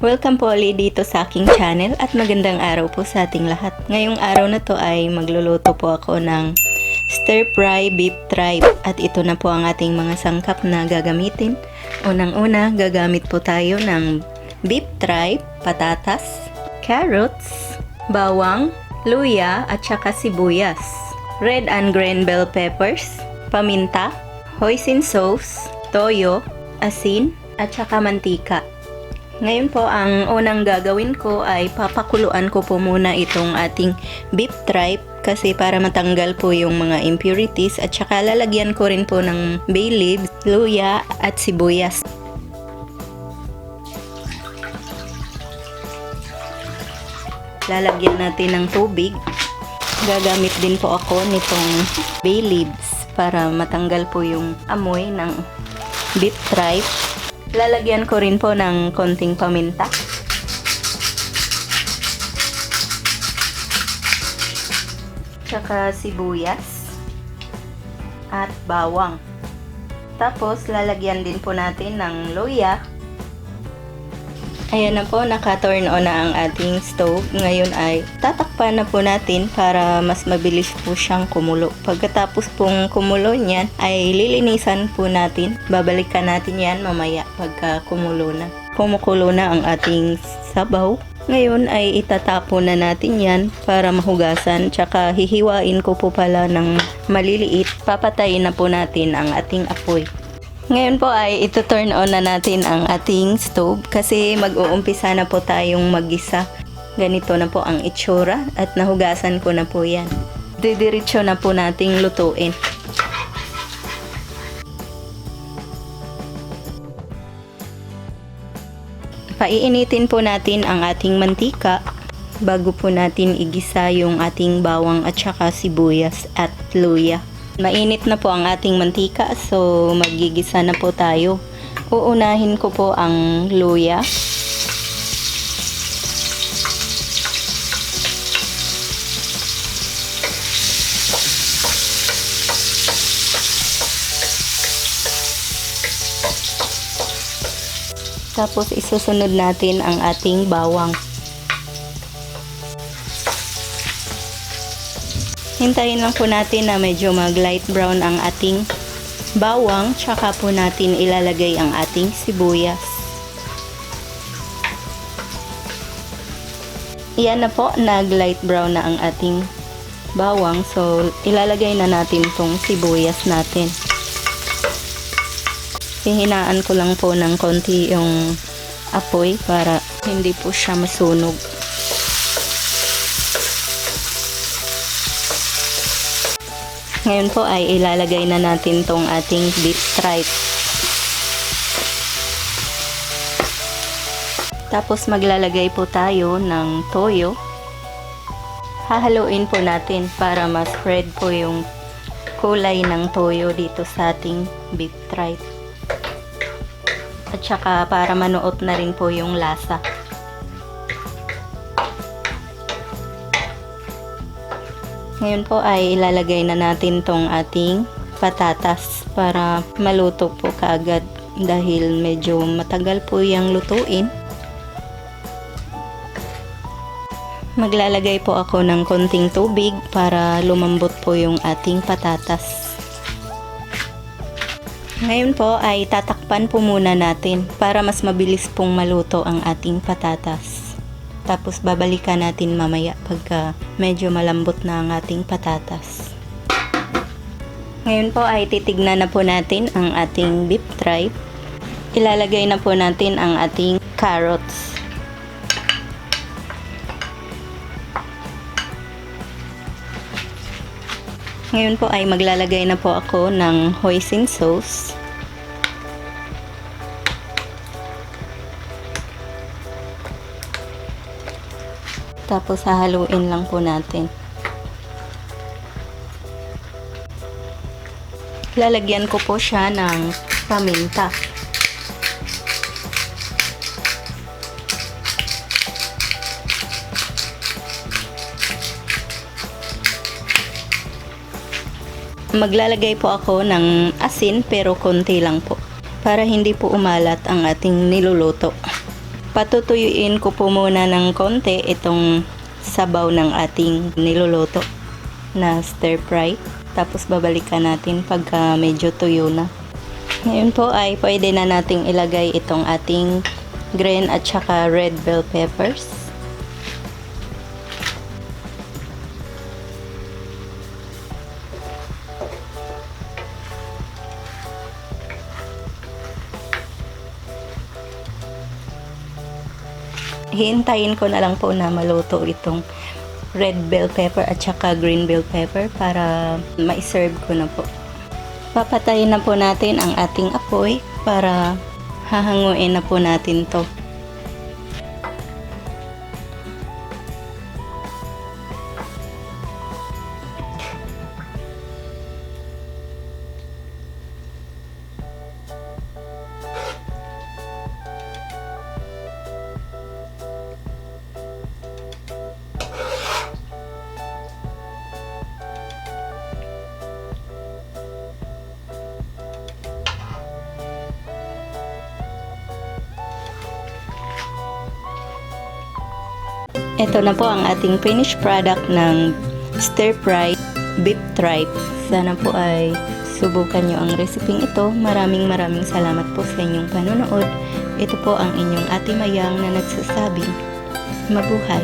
Welcome po ulit dito sa aking channel at magandang araw po sa ating lahat. Ngayong araw na to ay magluluto po ako ng stir fry beef tripe at ito na po ang ating mga sangkap na gagamitin. Unang-una, gagamit po tayo ng beef tripe, patatas, carrots, bawang, luya at saka sibuyas, red and green bell peppers, paminta, hoisin sauce, toyo, asin at saka mantika. Ngayon po, ang unang gagawin ko ay papakuluan ko po muna itong ating beef tripe kasi para matanggal po yung mga impurities at saka lalagyan ko rin po ng bay leaves, luya at sibuyas. Lalagyan natin ng tubig. Gagamit din po ako nitong bay leaves para matanggal po yung amoy ng beef tripe. Lalagyan ko rin po ng konting paminta. Tsaka sibuyas at bawang. Tapos lalagyan din po natin ng luya. Ayan na po, naka-turn on na ang ating stove. Ngayon ay tatakpan na po natin para mas mabilis po siyang kumulo. Pagkatapos pong kumulo niyan ay lilinisan po natin. Babalikan natin yan mamaya pagka kumulo na. Kumukulo na ang ating sabaw. Ngayon ay itatapo na natin yan para mahugasan. Tsaka hihiwain ko po pala ng maliliit. Papatayin na po natin ang ating apoy. Ngayon po ay ito-turn on na natin ang ating stove kasi mag-uumpisa na po tayong mag-gisa. Ganito na po ang itsura at nahugasan ko na po yan. Didiretso na po nating lutuin. Paiinitin po natin ang ating mantika bago po natin igisa yung ating bawang at saka sibuyas at luya. Mainit na po ang ating mantika, so magigisa na po tayo. Uunahin ko po ang luya. Tapos isusunod natin ang ating bawang. Hintayin lang po natin na medyo mag light brown ang ating bawang, tsaka po natin ilalagay ang ating sibuyas. Iyan na po, nag light brown na ang ating bawang, so ilalagay na natin tong sibuyas natin. Hihinaan ko lang po ng konti yung apoy para hindi po siya masunog. Ngayon po ay ilalagay na natin tong ating beef tripe. Tapos maglalagay po tayo ng toyo. Hahaluin po natin para ma-spread po yung kulay ng toyo dito sa ating beef tripe. At saka para manuot na rin po yung lasa. Ngayon po ay ilalagay na natin tong ating patatas para maluto po kaagad dahil medyo matagal po yung lutuin. Maglalagay po ako ng konting tubig para lumambot po yung ating patatas. Ngayon po ay tatakpan po muna natin para mas mabilis pong maluto ang ating patatas. Tapos babalikan natin mamaya pagka medyo malambot na ang ating patatas. Ngayon po ay titignan na po natin ang ating beef tripe. Ilalagay na po natin ang ating carrots. Ngayon po ay maglalagay na po ako ng hoisin sauce. Tapos hahaluin lang po natin. Lalagyan ko po siya ng paminta. Maglalagay po ako ng asin pero konti lang po para hindi po umalat ang ating niluluto. Patutuyuin ko po muna ng konti itong sabaw ng ating niluluto na stir fry. Tapos babalikan natin pagka medyo tuyo na. Ngayon po ay pwede na nating ilagay itong ating green at saka red bell peppers. Hihintayin ko na lang po na maluto itong red bell pepper at saka green bell pepper para ma-serve ko na po. Papatayin na po natin ang ating apoy para hahanguin na po natin to. Ito na po ang ating finished product ng stir fry beef tripe. Sana po ay subukan nyo ang reseping ito. Maraming salamat po sa inyong panonood. Ito po ang inyong Ate Mayang na nagsasabing mabuhay.